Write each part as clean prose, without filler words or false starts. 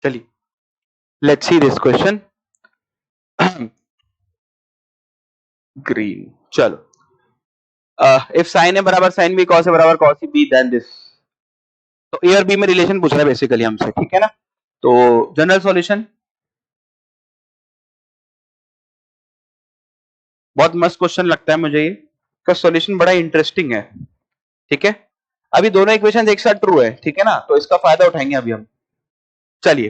चलिए let's see this question. Green, चलो if sign ए बराबर साइन बी, कॉस ए बराबर कॉस बी, देन दिस। तो ए और बी में रिलेशन पूछ रहा है बेसिकली हमसे, ठीक है ना। तो जनरल सॉल्यूशन, बहुत मस्त क्वेश्चन लगता है मुझे ये, इसका सॉल्यूशन बड़ा इंटरेस्टिंग है, ठीक है। अभी दोनों इक्वेशन एक साथ ट्रू है, ठीक है ना, तो इसका फायदा उठाएंगे अभी हम। चलिए,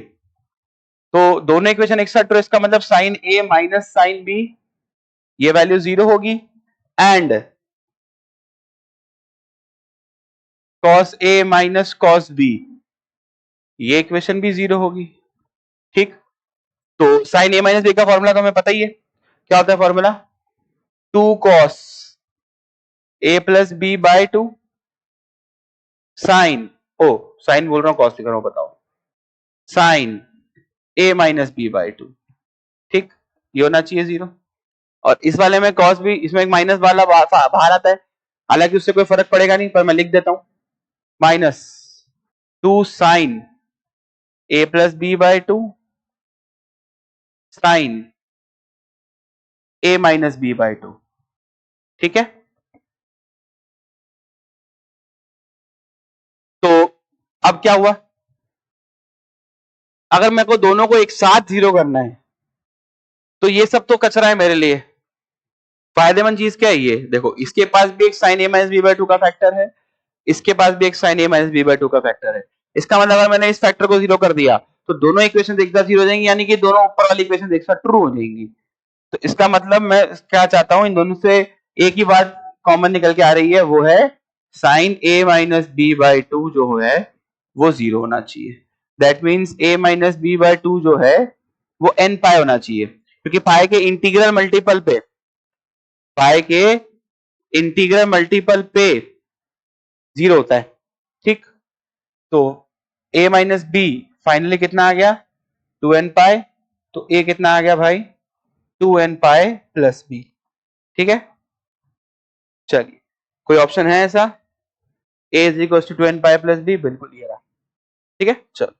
तो दोनों इक्वेशन एक साथ ट्रू, इसका मतलब sine A minus sine B, ये वैल्यू 0 होगी, and cos A minus cos B, ये इक्वेशन भी 0 होगी, ठीक। तो साइन ए माइनस बी का फॉर्मूला तो हमें पता ही है, क्या होता है formula, 2 cos A plus B by 2 sine, ओ साइन बोल रहा हूं, कॉस लिख रहा हूं, बताओ, sine A minus B by 2, ठीक, ये होना चाहिए 0। और इस वाले में कॉस भी, इसमें एक माइनस वाला बाहर आता है, हालांकि उससे कोई फर्क पड़ेगा नहीं, पर मैं लिख देता हूं, minus 2 sign A plus B by 2 sign A minus B by 2, ठीक है। तो अब क्या हुआ, अगर मेरे को दोनों को एक साथ 0 करना है, तो ये सब तो कचरा है मेरे लिए, फायदेमंद चीज क्या है ये देखो, इसके पास भी एक sign A minus B by 2 का फैक्टर है, इसके पास भी एक sign A minus B by 2 का फैक्टर है। इसका मतलब अगर मैंने इस फैक्टर को 0 कर दिया, तो दोनों इक्वेशन एक साथ 0 हो जाएंगी, यानी कि दोनों ऊपर वाली इक्वेशन एक साथ ट्रू हो जाएंगी। तो इसका मतलब मैं क्या चाहता हूं, इन दोनों से एक ही बात कॉमन निकल के आ रही है, वो है sine A minus B by 2 जो है वो 0 होना चाहिए। That means A minus B by 2 जो है वो n पाई होना चाहिए, क्योंकि पाई के इंटीग्रल मल्टीपल पे, पाई के इंटीग्रल मल्टीपल पे 0 होता है, ठीक। तो a माइनस बी फाइनली कितना आ गया, 2n पाई, तो a कितना आ गया भाई, 2n पाई प्लस बी, ठीक है। चलिए, कोई ऑप्शन है ऐसा, a is equal to 2n pi plus B, बिल्कुल ये रहा, ठीक है। चलो